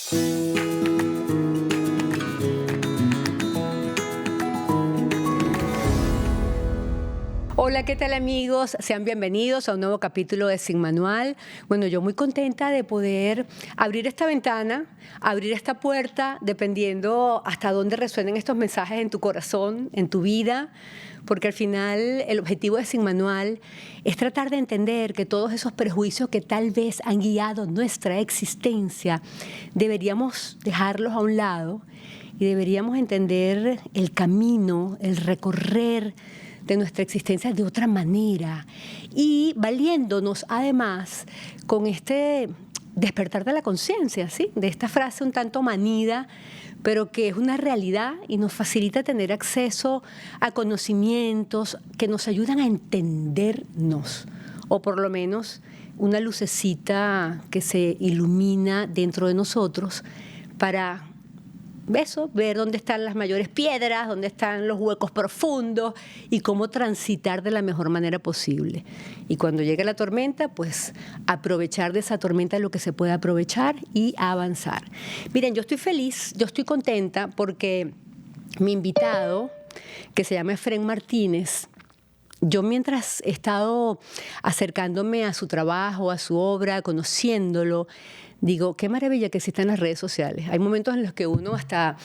Hola, ¿qué tal amigos? Sean bienvenidos a un nuevo capítulo de Sin Manual. Bueno, yo muy contenta de poder abrir esta ventana, abrir esta puerta, dependiendo hasta dónde resuenen estos mensajes en tu corazón, en tu vida, porque al final el objetivo de Sin Manual es tratar de entender que todos esos prejuicios que tal vez han guiado nuestra existencia, deberíamos dejarlos a un lado y deberíamos entender el camino, el recorrer de nuestra existencia de otra manera y valiéndonos además con este despertar de la conciencia, ¿sí? De esta frase un tanto manida, pero que es una realidad y nos facilita tener acceso a conocimientos que nos ayudan a entendernos, o por lo menos una lucecita que se ilumina dentro de nosotros para eso, ver dónde están las mayores piedras, dónde están los huecos profundos y cómo transitar de la mejor manera posible. Y cuando llegue la tormenta, pues aprovechar de esa tormenta lo que se pueda aprovechar y avanzar. Miren, yo estoy feliz, yo estoy contenta porque mi invitado, que se llama Efrén Martínez, yo mientras he estado acercándome a su trabajo, a su obra, conociéndolo, digo, qué maravilla que existan las redes sociales. Hay momentos en los que uno hasta,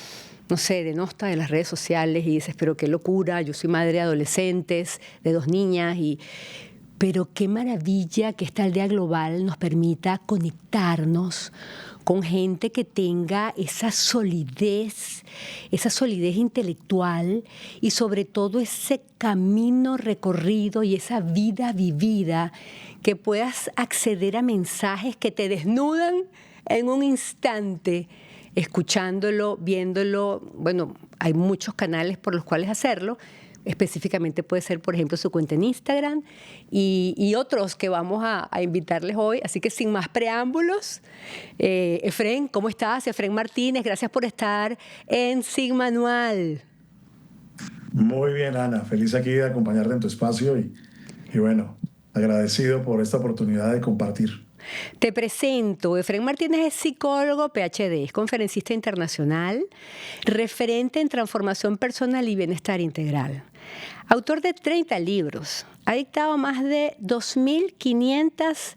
no sé, denosta de las redes sociales y dices, pero qué locura, yo soy madre de adolescentes, de 2 niñas, pero qué maravilla que esta aldea global nos permita conectarnos con gente que tenga esa solidez intelectual y sobre todo ese camino recorrido y esa vida vivida, que puedas acceder a mensajes que te desnudan en un instante, escuchándolo, viéndolo. Bueno, hay muchos canales por los cuales hacerlo. Específicamente puede ser, por ejemplo, su cuenta en Instagram y otros que vamos a invitarles hoy. Así que sin más preámbulos, Efrén, ¿cómo estás? Efrén Martínez, gracias por estar en Sin Manual. Muy bien, Ana. Feliz aquí de acompañarte en tu espacio y bueno, agradecido por esta oportunidad de compartir. Te presento, Efrén Martínez es psicólogo PhD, es conferencista internacional, referente en transformación personal y bienestar integral. Autor de 30 libros, ha dictado más de 2.500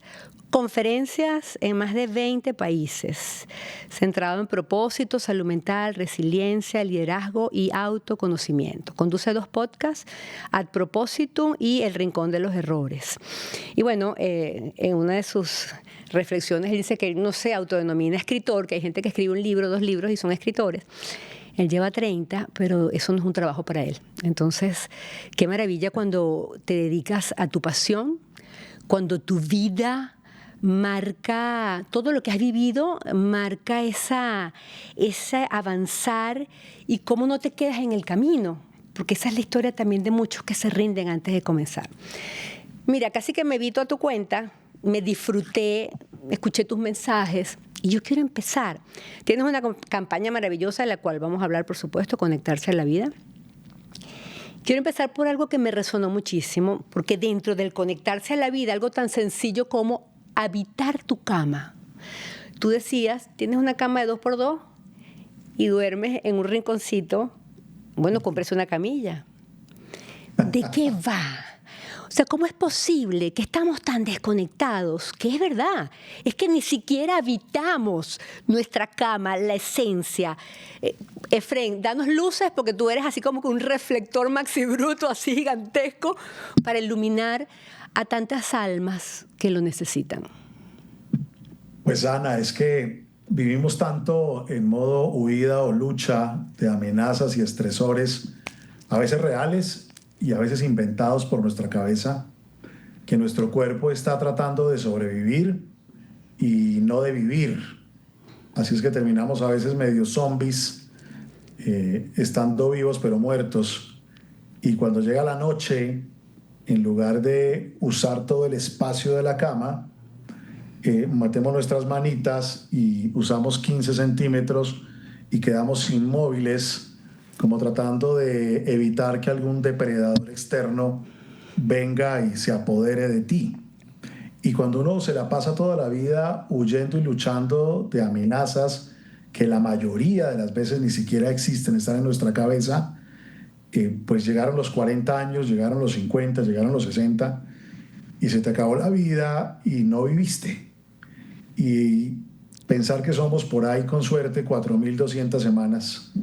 conferencias en más de 20 países, centrado en propósito, salud mental, resiliencia, liderazgo y autoconocimiento. Conduce 2 podcasts, Ad Propositum y El Rincón de los Errores. Y bueno, en una de sus reflexiones él dice que él no se autodenomina escritor, que hay gente que escribe un libro, 2 libros y son escritores. Él lleva 30, pero eso no es un trabajo para él. Entonces, qué maravilla cuando te dedicas a tu pasión, cuando tu vida marca, todo lo que has vivido marca ese avanzar y cómo no te quedas en el camino, porque esa es la historia también de muchos que se rinden antes de comenzar. Mira, casi que me vi toda tu cuenta, me disfruté, escuché tus mensajes y yo quiero empezar. Tienes una campaña maravillosa de la cual vamos a hablar, por supuesto, Conectarse a la Vida. Quiero empezar por algo que me resonó muchísimo, porque dentro del conectarse a la vida, algo tan sencillo como habitar tu cama. Tú decías, tienes una cama de 2x2 y duermes en un rinconcito. Bueno, cómprese una camilla. ¿De qué va? O sea, ¿cómo es posible que estamos tan desconectados? Que es verdad, es que ni siquiera habitamos nuestra cama, la esencia. Efrén, danos luces porque tú eres así como que un reflector maxi bruto, así gigantesco, para iluminar a tantas almas que lo necesitan. Pues Ana, es que vivimos tanto en modo huida o lucha de amenazas y estresores, a veces reales y a veces inventados por nuestra cabeza, que nuestro cuerpo está tratando de sobrevivir y no de vivir. Así es que terminamos a veces medio zombies, estando vivos pero muertos. Y cuando llega la noche, en lugar de usar todo el espacio de la cama, metemos nuestras manitas y usamos 15 centímetros y quedamos inmóviles, como tratando de evitar que algún depredador externo venga y se apodere de ti. Y cuando uno se la pasa toda la vida huyendo y luchando de amenazas que la mayoría de las veces ni siquiera existen, están en nuestra cabeza, pues llegaron los 40 años, llegaron los 50, llegaron los 60 y se te acabó la vida y no viviste. Y pensar que somos por ahí con suerte 4.200 semanas,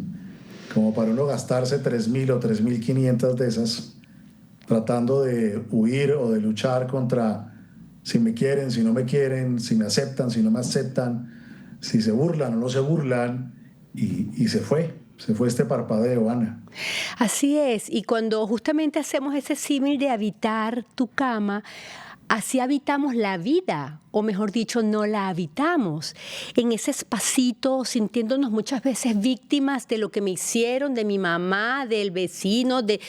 como para uno gastarse 3.000 o 3.500 de esas, tratando de huir o de luchar contra si me quieren, si no me quieren, si me aceptan, si no me aceptan, si se burlan o no se burlan, y se fue este parpadeo, Ana. Así es, y cuando justamente hacemos ese símil de habitar tu cama, así habitamos la vida, o mejor dicho, no la habitamos, en ese espacito, sintiéndonos muchas veces víctimas de lo que me hicieron, de mi mamá, del vecino, de...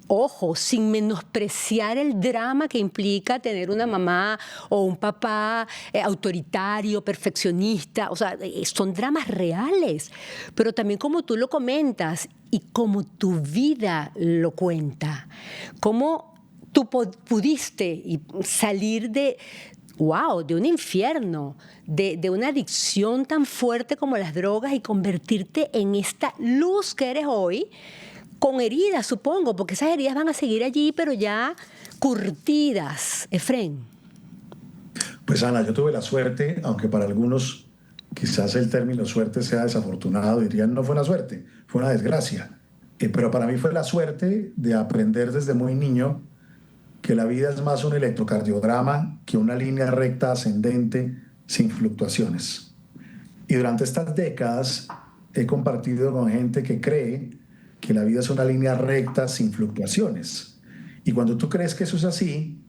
Ojo, sin menospreciar el drama que implica tener una mamá o un papá autoritario, perfeccionista. O sea, son dramas reales. Pero también como tú lo comentas y como tu vida lo cuenta. Cómo tú pudiste salir de... Wow, de un infierno, de una adicción tan fuerte como las drogas y convertirte en esta luz que eres hoy, con heridas, supongo, porque esas heridas van a seguir allí, pero ya curtidas. Efrén. Pues Ana, yo tuve la suerte, aunque para algunos quizás el término suerte sea desafortunado, dirían no fue una suerte, fue una desgracia. Pero para mí fue la suerte de aprender desde muy niño que la vida es más un electrocardiograma que una línea recta ascendente sin fluctuaciones. Y durante estas décadas he compartido con gente que cree que la vida es una línea recta sin fluctuaciones. Y cuando tú crees que eso es así,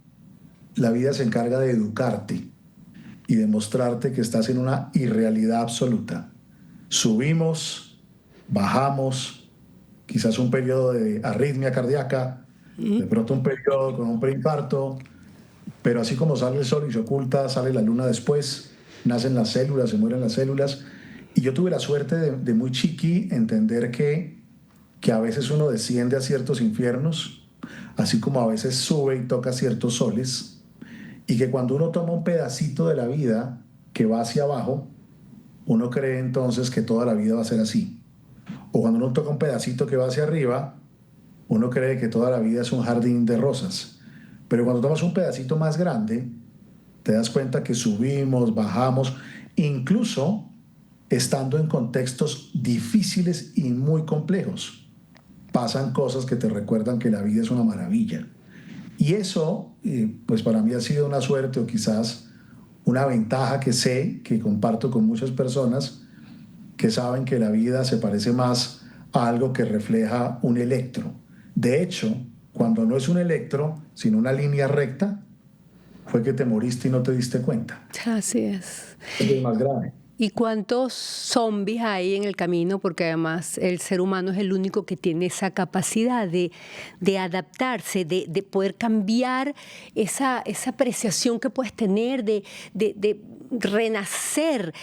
la vida se encarga de educarte y de mostrarte que estás en una irrealidad absoluta. Subimos, bajamos, quizás un periodo de arritmia cardíaca, de pronto un periodo con un preinfarto, pero así como sale el sol y se oculta, sale la luna después, nacen las células, se mueren las células. Y yo tuve la suerte de muy chiqui entender que a veces uno desciende a ciertos infiernos, así como a veces sube y toca ciertos soles, y que cuando uno toma un pedacito de la vida que va hacia abajo, uno cree entonces que toda la vida va a ser así. O cuando uno toca un pedacito que va hacia arriba, uno cree que toda la vida es un jardín de rosas. Pero cuando tomas un pedacito más grande, te das cuenta que subimos, bajamos, incluso estando en contextos difíciles y muy complejos. Pasan cosas que te recuerdan que la vida es una maravilla. Y eso, pues para mí ha sido una suerte o quizás una ventaja que sé, que comparto con muchas personas que saben que la vida se parece más a algo que refleja un electro. De hecho, cuando no es un electro, sino una línea recta, fue que te moriste y no te diste cuenta. Así es. Es más grave. ¿Y cuántos zombies hay en el camino? Porque además el ser humano es el único que tiene esa capacidad de adaptarse, de poder cambiar esa apreciación que puedes tener, de renacer.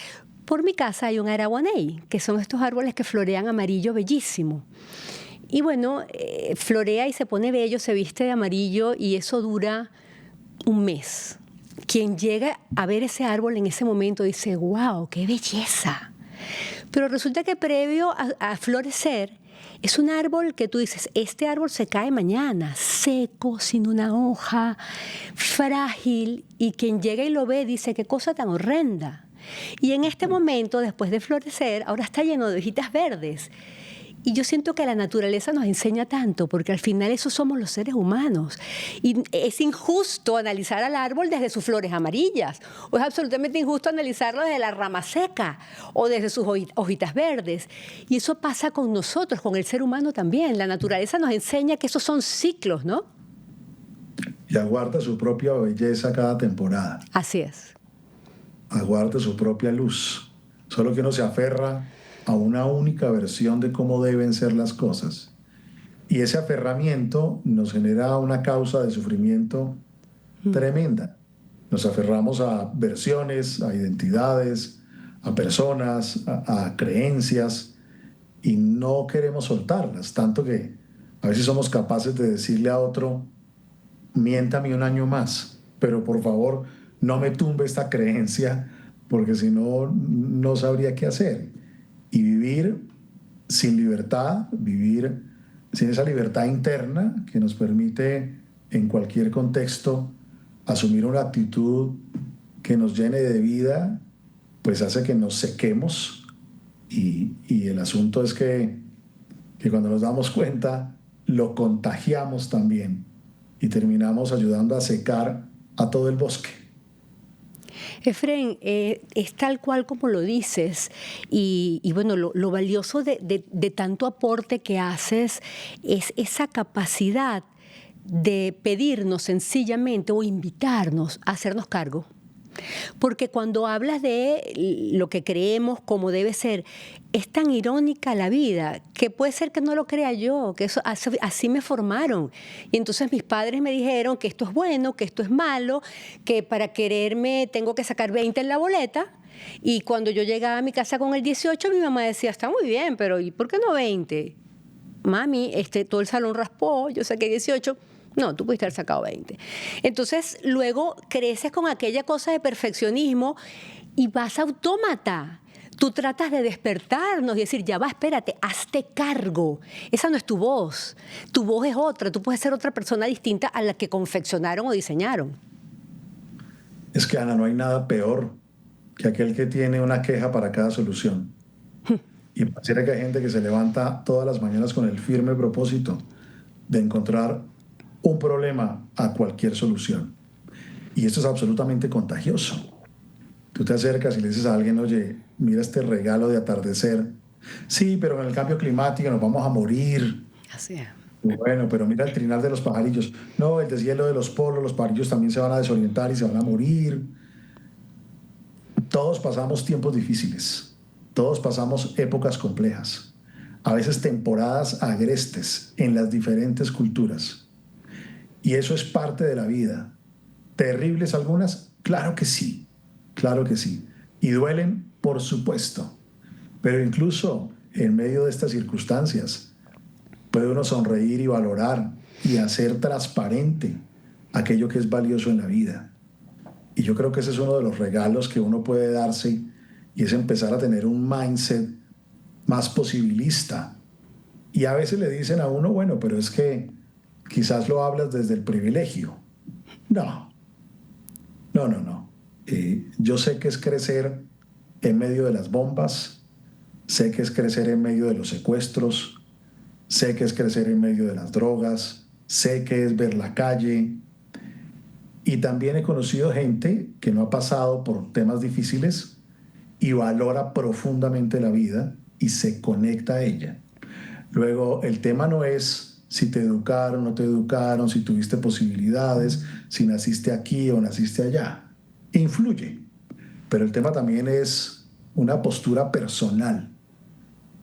Por mi casa hay un araguaney, que son estos árboles que florean amarillo bellísimo. Y bueno, florea y se pone bello, se viste de amarillo y eso dura un mes. Quien llega a ver ese árbol en ese momento dice, wow, qué belleza. Pero resulta que previo a florecer es un árbol que tú dices, este árbol se cae mañana, seco, sin una hoja, frágil, y quien llega y lo ve dice, qué cosa tan horrenda. Y en este momento, después de florecer, ahora está lleno de hojitas verdes. Y yo siento que la naturaleza nos enseña tanto, porque al final esos somos los seres humanos. Y es injusto analizar al árbol desde sus flores amarillas, o es absolutamente injusto analizarlo desde la rama seca, o desde sus hojitas verdes. Y eso pasa con nosotros, con el ser humano también. La naturaleza nos enseña que esos son ciclos, ¿no? Y aguarda su propia belleza cada temporada. Así es. Aguarda su propia luz. Solo que uno se aferra a una única versión de cómo deben ser las cosas. Y ese aferramiento nos genera una causa de sufrimiento tremenda. Nos aferramos a versiones, a identidades, a personas, a creencias, y no queremos soltarlas, tanto que a veces somos capaces de decirle a otro, miéntame un año más, pero por favor no me tumbe esta creencia, porque si no, no sabría qué hacer. Y vivir sin libertad, vivir sin esa libertad interna que nos permite en cualquier contexto asumir una actitud que nos llene de vida, pues hace que nos sequemos y el asunto es que cuando nos damos cuenta lo contagiamos también y terminamos ayudando a secar a todo el bosque. Efren, es tal cual como lo dices y bueno, lo valioso de tanto aporte que haces es esa capacidad de pedirnos sencillamente o invitarnos a hacernos cargo. Porque cuando hablas de lo que creemos como debe ser, es tan irónica la vida que puede ser que no lo crea yo, que eso, así me formaron. Y entonces mis padres me dijeron que esto es bueno, que esto es malo, que para quererme tengo que sacar 20 en la boleta. Y cuando yo llegaba a mi casa con el 18, mi mamá decía, está muy bien, pero ¿y por qué no 20? Mami, todo el salón raspó, yo saqué 18. No, tú pudiste haber sacado 20. Entonces, luego creces con aquella cosa de perfeccionismo y vas autómata. Tú tratas de despertarnos y decir, ya va, espérate, hazte cargo. Esa no es tu voz. Tu voz es otra. Tú puedes ser otra persona distinta a la que confeccionaron o diseñaron. Es que, Ana, no hay nada peor que aquel que tiene una queja para cada solución. Y pareciera que hay gente que se levanta todas las mañanas con el firme propósito de encontrar un problema a cualquier solución. Y esto es absolutamente contagioso. Tú te acercas y le dices a alguien, oye, mira este regalo de atardecer. Sí, pero en el cambio climático nos vamos a morir. Así es. Bueno, pero mira el trinar de los pajarillos. No, el deshielo de los polos, los pajarillos también se van a desorientar y se van a morir. Todos pasamos tiempos difíciles. Todos pasamos épocas complejas. A veces temporadas agrestes en las diferentes culturas. Y eso es parte de la vida. ¿Terribles algunas? Claro que sí, claro que sí. Y duelen, por supuesto. Pero incluso en medio de estas circunstancias, puede uno sonreír y valorar y hacer transparente aquello que es valioso en la vida. Y yo creo que ese es uno de los regalos que uno puede darse y es empezar a tener un mindset más posibilista. Y a veces le dicen a uno, bueno, pero es que quizás lo hablas desde el privilegio. No, no, no, no. Yo sé que es crecer en medio de las bombas, sé que es crecer en medio de los secuestros, sé que es crecer en medio de las drogas, sé que es ver la calle. Y también he conocido gente que no ha pasado por temas difíciles y valora profundamente la vida y se conecta a ella. Luego, el tema no es si te educaron o no te educaron, si tuviste posibilidades, si naciste aquí o naciste allá. Influye. Pero el tema también es una postura personal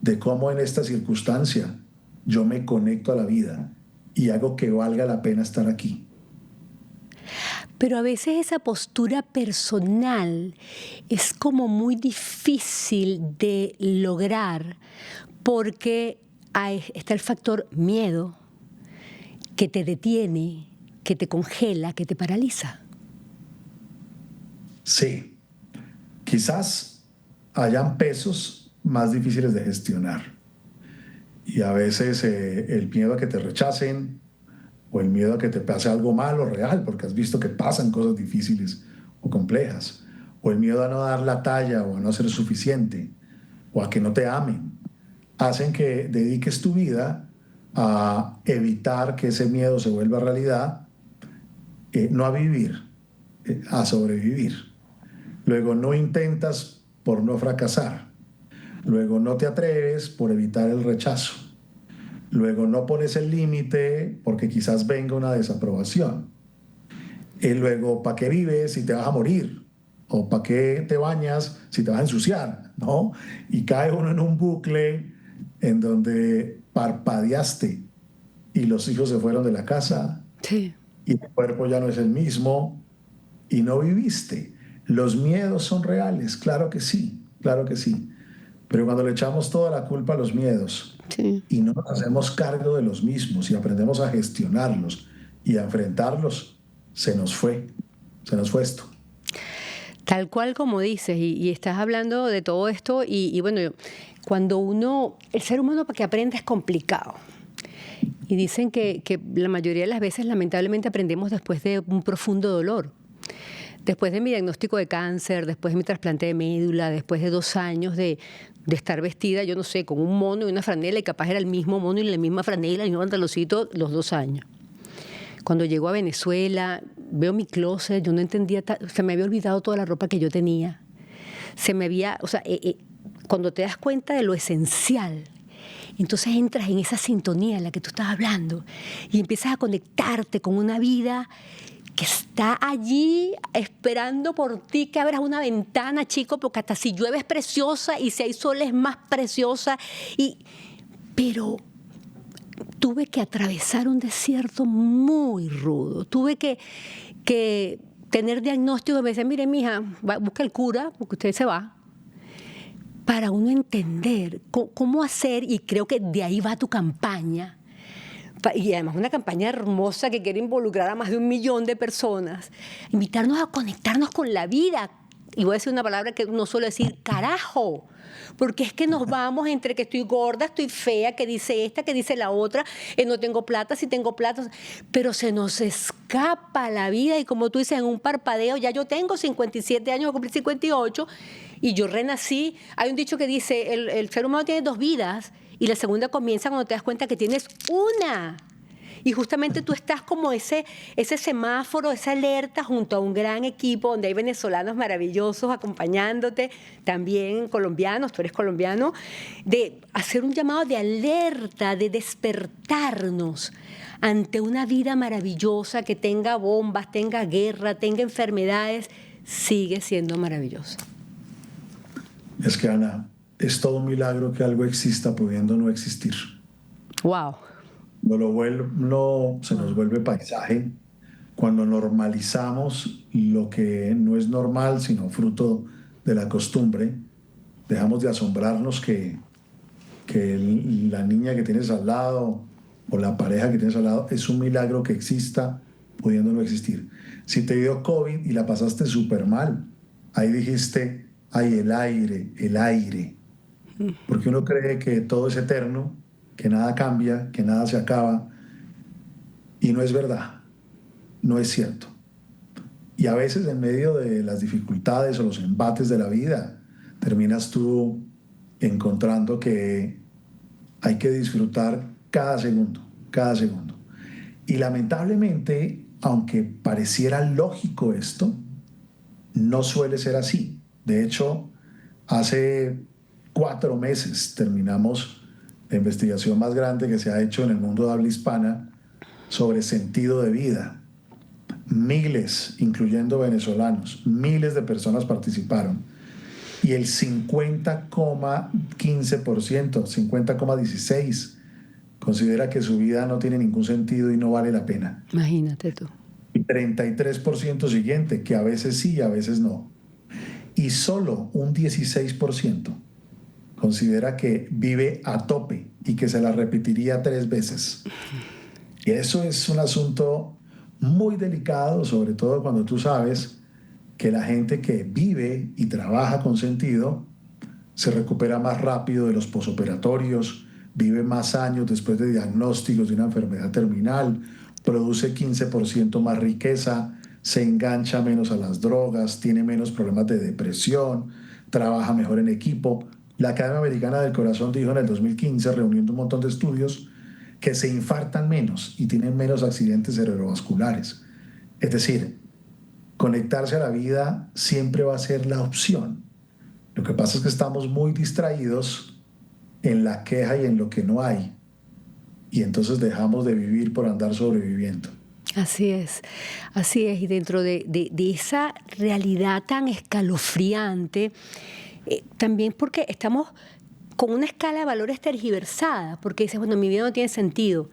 de cómo en esta circunstancia yo me conecto a la vida y hago que valga la pena estar aquí. Pero a veces esa postura personal es como muy difícil de lograr porque está el factor miedo que te detiene, que te congela, que te paraliza. Sí, quizás hayan pesos más difíciles de gestionar. Y a veces el miedo a que te rechacen o el miedo a que te pase algo malo real, porque has visto que pasan cosas difíciles o complejas, o el miedo a no dar la talla o a no ser suficiente, o a que no te amen, hacen que dediques tu vida a evitar que ese miedo se vuelva realidad, no a vivir, a sobrevivir. Luego no intentas por no fracasar. Luego no te atreves por evitar el rechazo. Luego no pones el límite porque quizás venga una desaprobación. Y luego, ¿para qué vives si te vas a morir? ¿O para qué te bañas si te vas a ensuciar? ¿No? Y cae uno en un bucle en donde parpadeaste y los hijos se fueron de la casa. Sí. Y el cuerpo ya no es el mismo y no viviste. Los miedos son reales, claro que sí, claro que sí. Pero cuando le echamos toda la culpa a los miedos Sí. y no nos hacemos cargo de los mismos y aprendemos a gestionarlos y a enfrentarlos, se nos fue esto. Tal cual como dices, y estás hablando de todo esto, y bueno, cuando el ser humano para que aprenda es complicado. Y dicen que la mayoría de las veces, lamentablemente, aprendemos después de un profundo dolor. Después de mi diagnóstico de cáncer, después de mi trasplante de médula, después de 2 años de estar vestida, yo no sé, con un mono y una franela, y capaz era el mismo mono y la misma franela, el mismo pantaloncito, los 2 años. Cuando llego a Venezuela, veo mi closet, yo no entendía, se me había olvidado toda la ropa que yo tenía. Cuando te das cuenta de lo esencial, entonces entras en esa sintonía en la que tú estás hablando y empiezas a conectarte con una vida que está allí esperando por ti, que abras una ventana, chico, porque hasta si llueve es preciosa y si hay sol es más preciosa. Pero tuve que atravesar un desierto muy rudo. Tuve que tener diagnóstico. Me decían, mire, mija, busca el cura, porque usted se va. Para uno entender cómo hacer, y creo que de ahí va tu campaña. Y además una campaña hermosa que quiere involucrar a más de 1 millón de personas. Invitarnos a conectarnos con la vida. Y voy a decir una palabra que no suelo decir, carajo. Porque es que nos vamos entre que estoy gorda, estoy fea, que dice esta, que dice la otra, no tengo plata, sí tengo plata. Pero se nos escapa la vida y como tú dices, en un parpadeo, ya yo tengo 57 años, voy a cumplir 58, y yo renací. Hay un dicho que dice, el ser humano tiene 2 vidas y la segunda comienza cuando te das cuenta que tienes una. Y justamente tú estás como ese semáforo, esa alerta junto a un gran equipo donde hay venezolanos maravillosos acompañándote, también colombianos, tú eres colombiano, de hacer un llamado de alerta, de despertarnos ante una vida maravillosa que tenga bombas, tenga guerra, tenga enfermedades, sigue siendo maravillosa. Es que, Ana, es todo un milagro que algo exista pudiendo no existir. ¡Wow! Se nos vuelve paisaje cuando normalizamos lo que no es normal, sino fruto de la costumbre. Dejamos de asombrarnos que la niña que tienes al lado o la pareja que tienes al lado es un milagro que exista pudiendo no existir. Si te dio COVID y la pasaste súper mal, ahí dijiste, ay, el aire. Porque uno cree que todo es eterno, que nada cambia, que nada se acaba, y no es verdad, no es cierto. Y a veces en medio de las dificultades o los embates de la vida, terminas tú encontrando que hay que disfrutar cada segundo, cada segundo. Y lamentablemente, aunque pareciera lógico esto, no suele ser así. De hecho, hace 4 meses terminamos la investigación más grande que se ha hecho en el mundo de habla hispana sobre sentido de vida. Miles, incluyendo venezolanos, miles de personas participaron y el 50,15%, 50,16% considera que su vida no tiene ningún sentido y no vale la pena. Imagínate tú. Y 33% siguiente, que a veces sí y a veces no. Y solo un 16% considera que vive a tope y que se la repetiría 3 veces. Y eso es un asunto muy delicado, sobre todo cuando tú sabes que la gente que vive y trabaja con sentido se recupera más rápido de los posoperatorios, vive más años después de diagnósticos de una enfermedad terminal, produce 15% más riqueza, se engancha menos a las drogas, tiene menos problemas de depresión, trabaja mejor en equipo. La Academia Americana del Corazón dijo en el 2015, reuniendo un montón de estudios, que se infartan menos y tienen menos accidentes cerebrovasculares. Es decir, conectarse a la vida siempre va a ser la opción. Lo que pasa es que estamos muy distraídos en la queja y en lo que no hay. Y entonces dejamos de vivir por andar sobreviviendo. Así es. Y dentro de esa realidad tan escalofriante, también porque estamos con una escala de valores tergiversada, porque dices, bueno, mi vida no tiene sentido.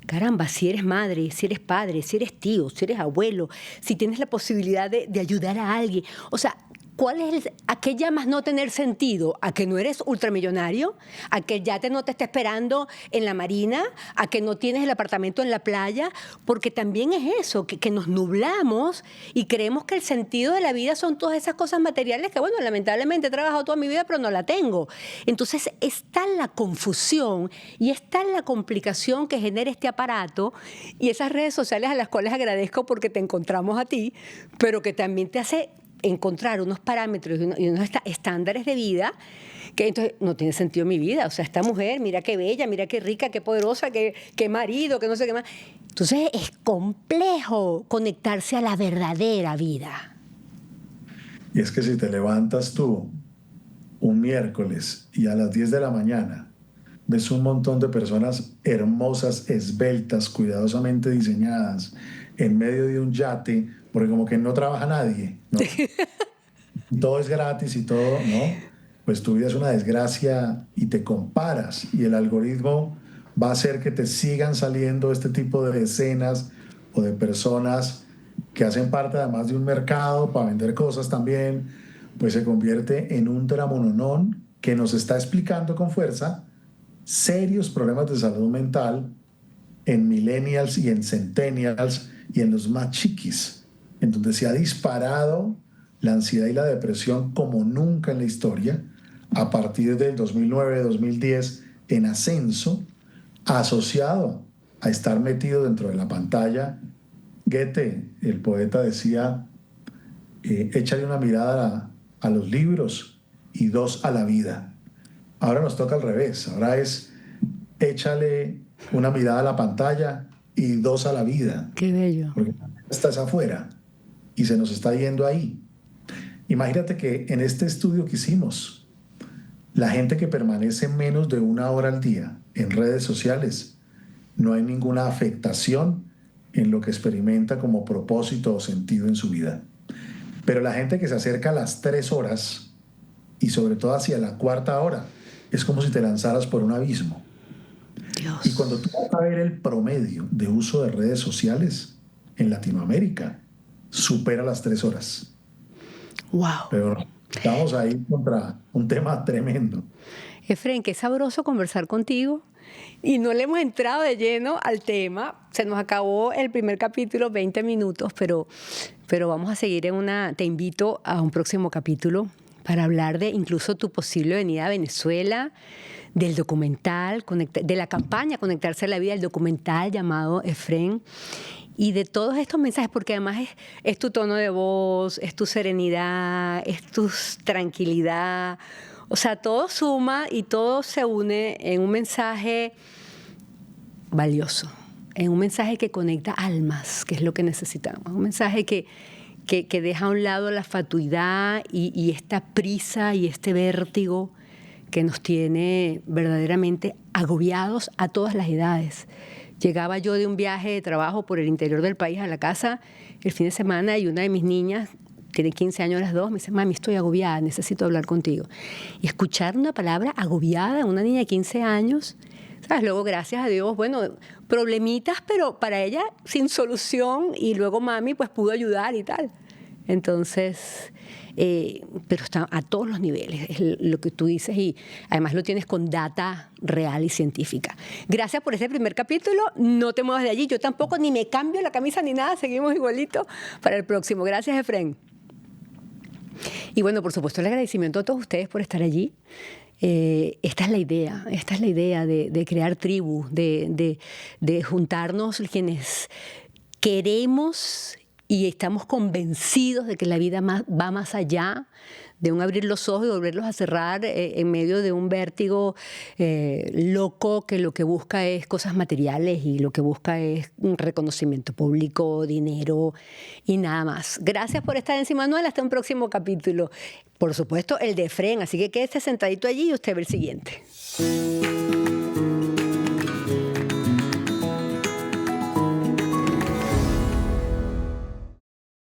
Caramba, si eres madre, si eres padre, si eres tío, si eres abuelo, si tienes la posibilidad de ayudar a alguien. O sea, ¿cuál es a qué llamas no tener sentido? ¿A que no eres ultramillonario? ¿A que el yate no te está esperando en la marina? ¿A que no tienes el apartamento en la playa? Porque también es eso, que nos nublamos y creemos que el sentido de la vida son todas esas cosas materiales que, bueno, lamentablemente he trabajado toda mi vida, pero no la tengo. Entonces, está la confusión y está la complicación que genera este aparato y esas redes sociales a las cuales agradezco porque te encontramos a ti, pero que también te hace encontrar unos parámetros y unos estándares de vida que entonces no tiene sentido mi vida. O sea, esta mujer, mira qué bella, mira qué rica, qué poderosa, qué marido, que no sé qué más. Entonces es complejo conectarse a la verdadera vida. Y es que si te levantas tú un miércoles y a las 10 de la mañana ves un montón de personas hermosas, esbeltas, cuidadosamente diseñadas, en medio de un yate, porque como que no trabaja nadie, ¿no? Todo es gratis y todo, ¿no? Pues tu vida es una desgracia y te comparas y el algoritmo va a hacer que te sigan saliendo este tipo de escenas o de personas que hacen parte además de un mercado para vender cosas también, pues se convierte en un dramononón que nos está explicando con fuerza serios problemas de salud mental en millennials y en centennials y en los más chiquis, en donde se ha disparado la ansiedad y la depresión como nunca en la historia, a partir del 2009-2010 en ascenso, asociado a estar metido dentro de la pantalla. Goethe, el poeta, decía, échale una mirada a los libros y dos a la vida. Ahora nos toca al revés, ahora es échale una mirada a la pantalla y dos a la vida. Qué bello. Porque estás afuera y se nos está yendo ahí. Imagínate que en este estudio que hicimos, la gente que permanece menos de 1 hora al día en redes sociales, no hay ninguna afectación en lo que experimenta como propósito o sentido en su vida. Pero la gente que se acerca a las 3 horas y sobre todo hacia la 4ª hora, es como si te lanzaras por un abismo. Dios. Y cuando tú vas a ver el promedio de uso de redes sociales en Latinoamérica, supera las 3 horas. Wow. Pero estamos ahí contra un tema tremendo. Efren, qué sabroso conversar contigo. Y no le hemos entrado de lleno al tema. Se nos acabó el primer capítulo, 20 minutos, pero vamos a seguir te invito a un próximo capítulo para hablar de incluso tu posible venida a Venezuela, del documental, de la campaña Conectarse a la Vida, el documental llamado Efren, y de todos estos mensajes, porque además es tu tono de voz, es tu serenidad, es tu tranquilidad. O sea, todo suma y todo se une en un mensaje valioso, en un mensaje que conecta almas, que es lo que necesitamos, un mensaje que deja a un lado la fatuidad y esta prisa y este vértigo que nos tiene verdaderamente agobiados a todas las edades. Llegaba yo de un viaje de trabajo por el interior del país a la casa el fin de semana y una de mis niñas, tiene 15 años las dos, me dice, mami, estoy agobiada, necesito hablar contigo. Y escuchar una palabra agobiada en una niña de 15 años, ¿sabes? Luego, gracias a Dios, bueno, problemitas, pero para ella sin solución, y luego mami pues pudo ayudar y tal. Entonces, pero está a todos los niveles, es lo que tú dices, y además lo tienes con data real y científica. Gracias por este primer capítulo, no te muevas de allí, yo tampoco, ni me cambio la camisa ni nada, seguimos igualito para el próximo. Gracias, Efren. Y bueno, por supuesto, el agradecimiento a todos ustedes por estar allí. Esta es la idea de crear tribu, de juntarnos quienes queremos y estamos convencidos de que la vida va más allá de un abrir los ojos y volverlos a cerrar en medio de un vértigo loco que lo que busca es cosas materiales y lo que busca es un reconocimiento público, dinero y nada más. Gracias por estar encima, Manuel. Hasta un próximo capítulo. Por supuesto, el de Efren, así que quédese sentadito allí y usted ve el siguiente.